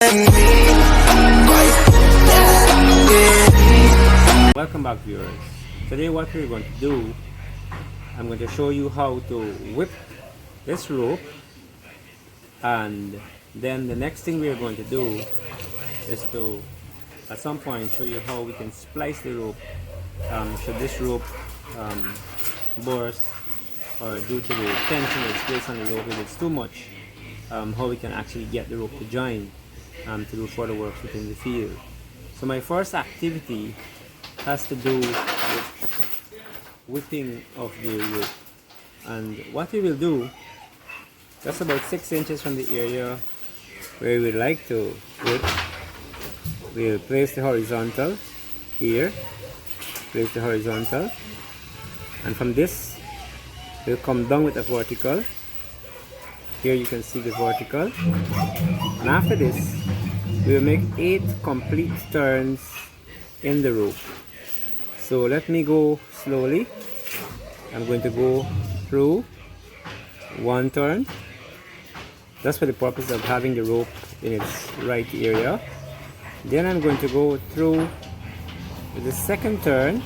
Welcome back, viewers. Today what we're going to do, I'm going to show you how to whip this rope, and then the next thing we're going to do is to at some point show you how we can splice the rope should this rope burst, or due to the tension that's placed on the rope, if it's too much, how we can actually get the rope to join to do further work within the field. So my first activity has to do with whipping of the rope, and what we will do, just about 6 inches from the area where we like to whip, we'll place the horizontal here, place the horizontal, and from this we'll come down with a vertical. Here you can see the vertical, and after this we will make 8 complete turns in the rope. So let me go slowly. I'm going to go through 1 turn, just for the purpose of having the rope in its right area. Then I'm going to go through the 2nd turn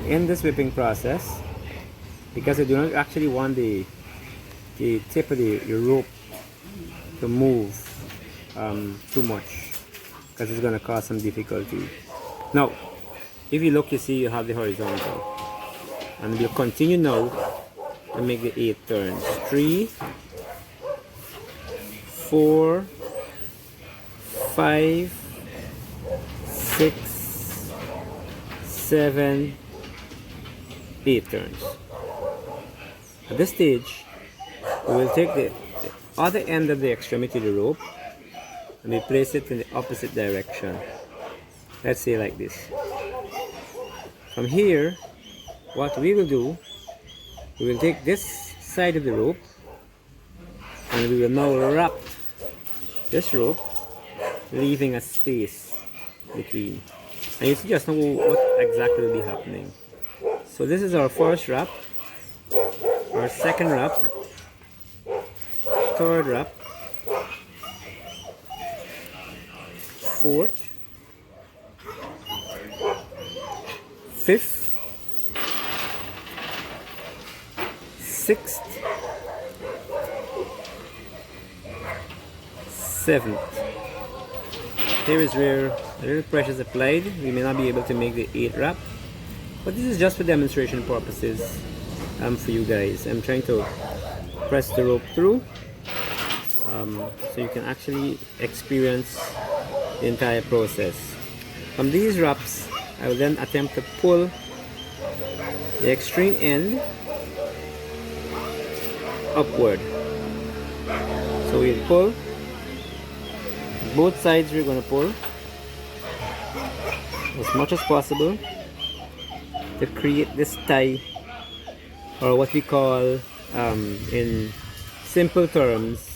in this whipping process, because I do not actually want the tip of the rope to move too much, because it's going to cause some difficulty. Now if you look, you see you have the horizontal, and we'll continue now to make the 8 turns. 3, 4, 5, 6, 7, 8 turns. At this stage we will take the other end of the extremity of the rope and we place it in the opposite direction. Let's say like this. From here, what we will do, we will take this side of the rope and we will now wrap this rope, leaving a space between. And you see just now what exactly will be happening. So this is our first wrap, our second wrap, third wrap, fourth, fifth, sixth, seventh. Here is where a little pressure is applied. We may not be able to make the 8th wrap, but this is just for demonstration purposes for you guys. I'm trying to press the rope through so you can actually experience the entire process. From these wraps, I will then attempt to pull the extreme end upward. So we'll pull both sides. We're going to pull as much as possible to create this tie, or what we call in simple terms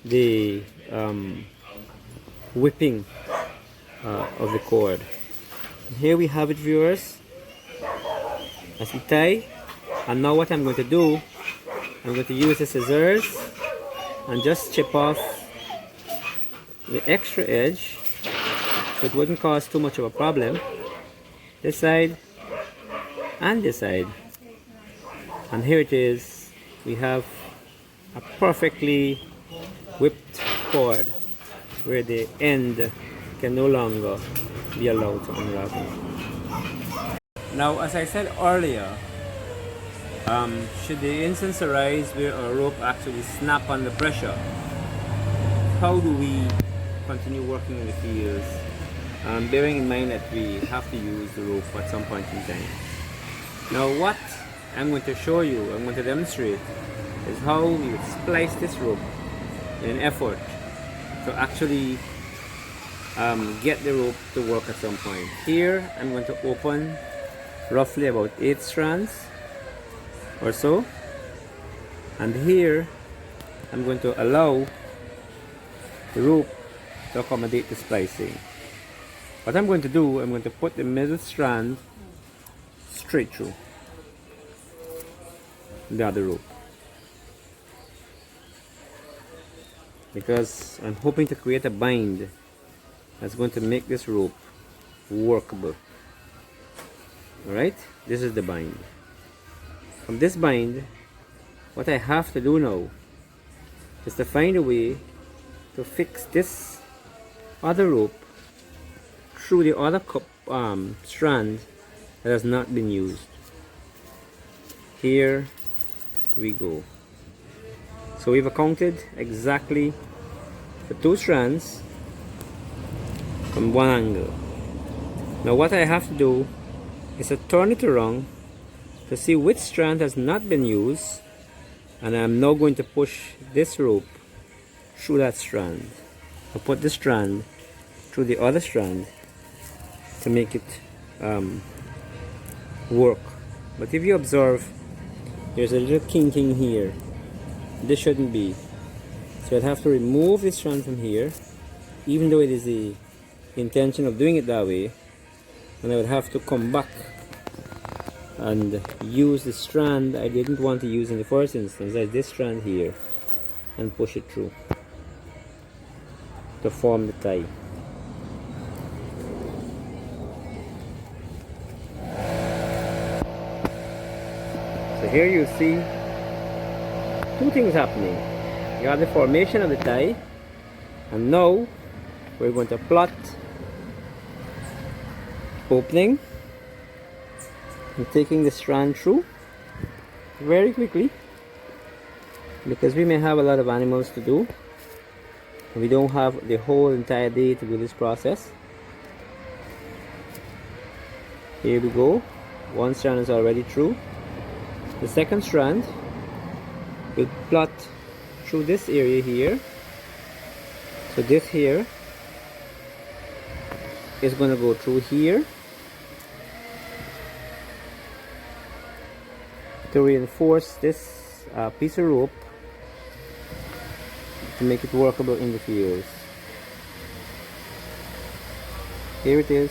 the whipping of the cord. Here we have it, viewers, as we tie. And now what I'm going to do, I'm going to use the scissors and just chip off the extra edge so it wouldn't cause too much of a problem, this side and this side. And here it is. We have a perfectly whipped cord where the end can no longer be allowed to unravel. Now, as I said earlier, should the instance arise where a rope actually snap under pressure, how do we continue working in the fields, bearing in mind that we have to use the rope at some point in time? Now what I'm going to show you, I'm going to demonstrate, is how we would splice this rope in an effort to actually get the rope to work at some point. Here I'm going to open roughly about 8 strands or so, and here I'm going to allow the rope to accommodate the splicing. What I'm going to do, I'm going to put the middle strand straight through the other rope. because I'm hoping to create a bind that's going to make this rope workable. Alright, this is the bind. From this bind, what I have to do now is to find a way to fix this other rope through the other strand that has not been used. Here we go. So we've accounted exactly for 2 strands from one angle. Now what I have to do is to turn it around to see which strand has not been used, and I'm now going to push this rope through that strand. I'll put this strand through the other strand to make it work. But if you observe, there's a little kinking here. This shouldn't be. So I'd have to remove this strand from here, even though it is the intention of doing it that way, and I would have to come back and use the strand I didn't want to use in the first instance, like this strand here, and push it through to form the tie. So here you see 2 things happening. You have the formation of the tie, and now we're going to plot opening and taking the strand through very quickly, because we may have a lot of animals to do and we don't have the whole entire day to do this process. Here we go. 1 strand is already through. The second strand will plot through this area here. So this here is going to go through here to reinforce this piece of rope to make it workable in the fields. Here it is.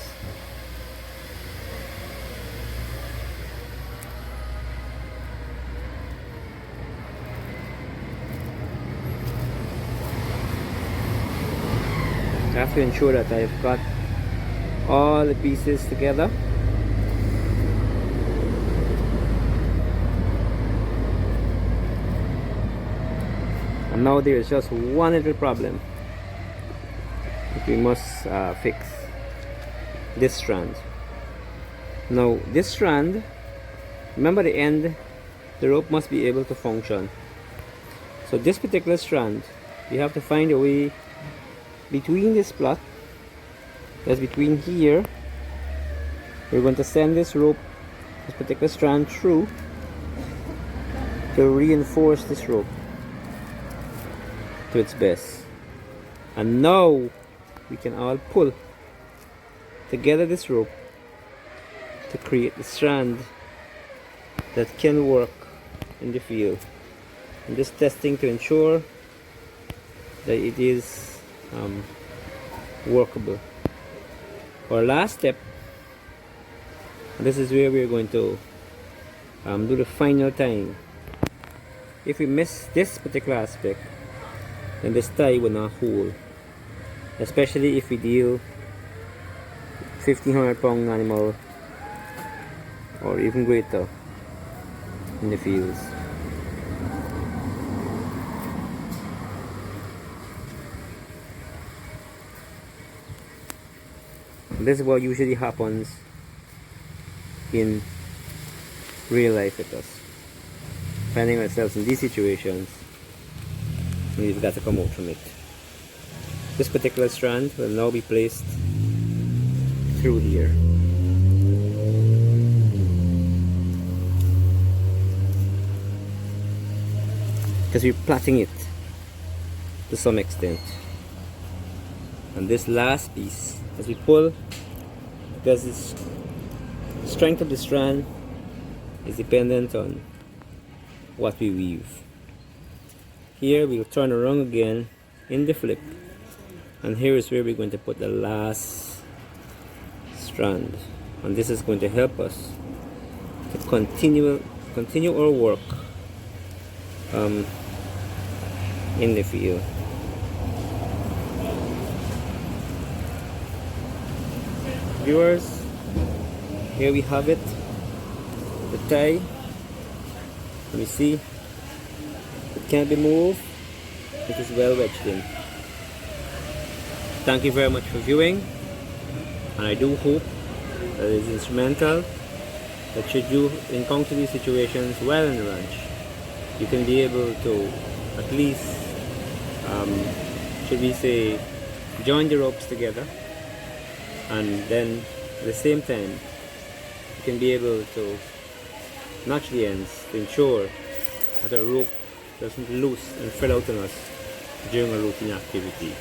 I have to ensure that I've got all the pieces together. And now there is just one little problem that we must fix. This strand. Now this strand, remember the end, the rope must be able to function. So this particular strand, we have to find a way between this plot, that's between here. We're going to send this rope, this particular strand, through to reinforce this rope to its best. And now we can all pull together this rope to create the strand that can work in the field. I'm just testing to ensure that it is workable. Our last step, this is where we're going to do the final tying. If we miss this particular aspect, then this tie will not hold, especially if we deal 1500 pound animal or even greater in the fields. This is what usually happens in real life with us. Finding ourselves in these situations, we've got to come out from it. This particular strand will now be placed through here. Because we're plaiting it to some extent. And this last piece, as we pull, because the strength of the strand is dependent on what we weave. Here we'll turn around again in the flip, and here is where we're going to put the last strand, and this is going to help us to continue our work in the field. viewers, here we have it, the tie. Let me see, it can't be moved, it is well wedged in. Thank you very much for viewing, and I do hope that it is instrumental, that should you encounter these situations while in the ranch, you can be able to at least, should we say, join the ropes together, and then at the same time you can be able to notch the ends to ensure that a rope doesn't loose and fall out on us during a roping activity.